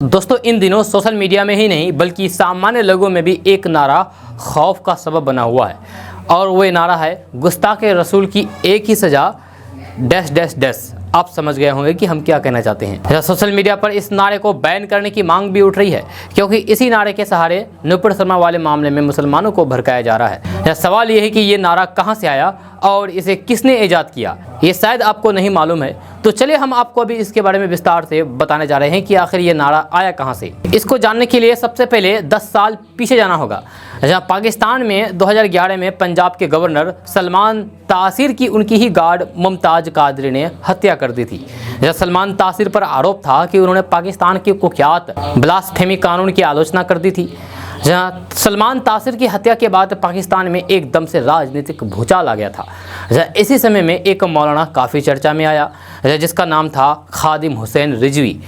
दोस्तों, इन दिनों social media में ही नहीं बल्कि सामान्य लोगों में भी एक नारा खौफ का सबब बना हुआ है और वो नारा है गुस्ताखे रसूल की एक ही सज़ा डैश डैश डैश। आप समझ गए होंगे कि हम क्या कहना चाहते हैं। सोशल मीडिया पर इस नारे को बैन करने की मांग भी उठ रही है क्योंकि इसी नारे के सहारे नुपुर शर्मा वाले मामले में मुसलमानों को भड़काया जा रहा है। सवाल ये है कि ये नारा कहां से आया और इसे किसने ईजाद किया, ये शायद आपको नहीं मालूम है। तो चलिए हम आपको अभी इसके बारे में विस्तार से बताने जा रहे हैं कि आखिर ये नारा आया कहां से। इसको जानने के लिए सबसे पहले 10 साल पीछे जाना होगा, जहां पाकिस्तान में 2011 में पंजाब के गवर्नर सलमान तासीर की उनकी ही गार्ड मुमताज़ कादरी ने हत्या कर दी थी। सलमान तासीर पर आरोप था कि उन्होंने पाकिस्तान के कुख्यात ब्लास्फेमी कानून की आलोचना कर दी थी। जहां सलमान तासीर की हत्या के बाद पाकिस्तान में एकदम से राजनीतिक भूचाल आ गया था। इसी समय में एक मौलाना काफ़ी चर्चा में आया जिसका नाम था खादिम हुसैन रिजवी।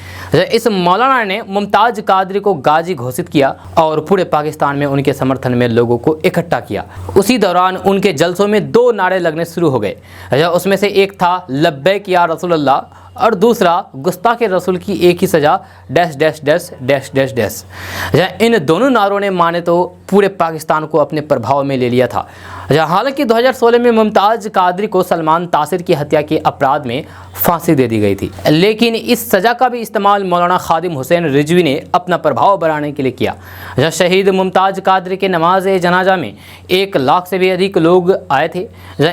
इस मौलाना ने मुमताज़ कादरी को गाजी घोषित किया और पूरे पाकिस्तान में उनके समर्थन में लोगों को इकट्ठा किया। उसी दौरान उनके जलसों में 2 नारे लगने शुरू हो गए। उसमें से एक था लब्बैक या रसूल अल्लाह और दूसरा गुस्ताखे रसूल की एक ही सज़ा dash dash dash dash dash dash. इन दोनों नारों ने माने तो पूरे पाकिस्तान को अपने प्रभाव में ले लिया था। हालांकि 2016 में मुमताज़ कादरी को सलमान तासीर की हत्या के अपराध में फांसी दे दी गई थी, लेकिन इस सज़ा का भी इस्तेमाल मौलाना खादिम हुसैन रिजवी ने अपना प्रभाव बढ़ाने के लिए किया। शहीद मुमताज़ कादरी के नमाज जनाजा में 1 लाख से भी अधिक लोग आए थे।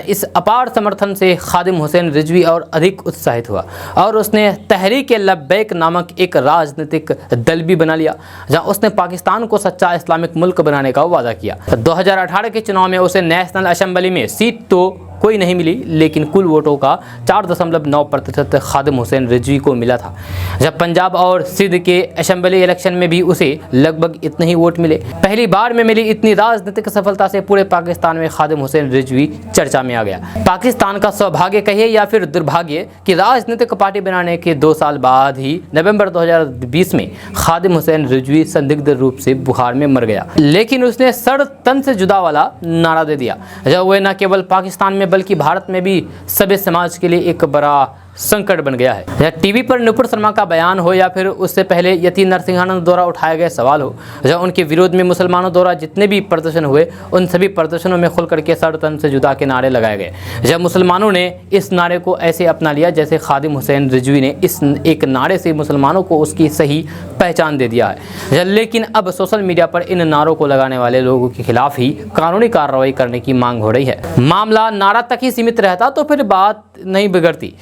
इस अपार समर्थन से खादिम हुसैन रिजवी और अधिक उत्साहित हुआ और उसने तहरीक लब्बैक नामक एक राजनीतिक दल भी बना लिया, जहां उसने पाकिस्तान को सच्चा इस्लामिक मुल्क बनाने का वादा किया। 2018 के चुनाव में उसे नेशनल असेंबली में सीट तो कोई नहीं मिली, लेकिन कुल वोटों का 4.9% खादिम हुसैन रिजवी को मिला था। जब पंजाब और सिंध के असेंबली इलेक्शन में भी उसे लगभग इतने ही वोट मिले। पहली बार में मिली इतनी राजनीतिक सफलता से पूरे पाकिस्तान में खादिम हुसैन रिजवी चर्चा में आ गया। पाकिस्तान का सौभाग्य कहिए या फिर दुर्भाग्य कि राजनीतिक पार्टी बनाने के 2 साल बाद ही नवंबर 2020 में खादिम हुसैन रिजवी संदिग्ध रूप से बुखार में मर गया, लेकिन उसने सर तन से जुदा वाला नारा दे दिया। जब वह न केवल पाकिस्तान में बल्कि भारत में भी सभ्य समाज के लिए एक बड़ा संकट बन गया है। या टीवी पर नुपुर शर्मा का बयान हो या फिर उससे पहले यति नरसिंहानंद द्वारा उठाए गए सवाल हो, जब उनके विरोध में मुसलमानों द्वारा जितने भी प्रदर्शन हुए उन सभी प्रदर्शनों में खुल करके सर तन से जुदा के नारे लगाए गए। जब मुसलमानों ने इस नारे को ऐसे अपना लिया जैसे खादिम हुसैन रिजवी ने इस एक नारे से मुसलमानों को उसकी सही पहचान दे दिया है। लेकिन अब सोशल मीडिया पर इन नारों को लगाने वाले लोगों के खिलाफ ही कानूनी कार्रवाई करने की मांग हो रही है। मामला नारा तक ही सीमित रहता तो फिर बात नहीं बिगड़ती।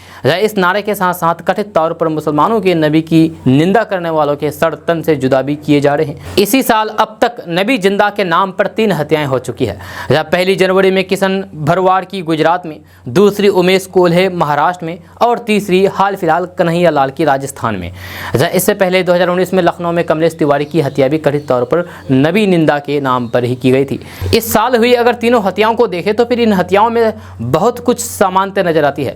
इस नारे के साथ साथ कथित तौर पर मुसलमानों के नबी की निंदा करने वालों के सर तन से जुदा भी किए जा रहे हैं। इसी साल अब तक नबी जिंदा के नाम पर 3 हत्याएं हो चुकी है। 1 जनवरी में किशन भरवाड़ की गुजरात में, दूसरी उमेश कोल्हे महाराष्ट्र में और तीसरी हाल फिलहाल कन्हैया लाल की राजस्थान में। इससे पहले 2019 में लखनऊ में कमलेश तिवारी की हत्या भी कथित तौर पर नबी निंदा के नाम पर ही की गई थी। इस साल हुई अगर तीनों हत्याओं को देखें तो फिर इन हत्याओं में बहुत कुछ समानता नजर आती है।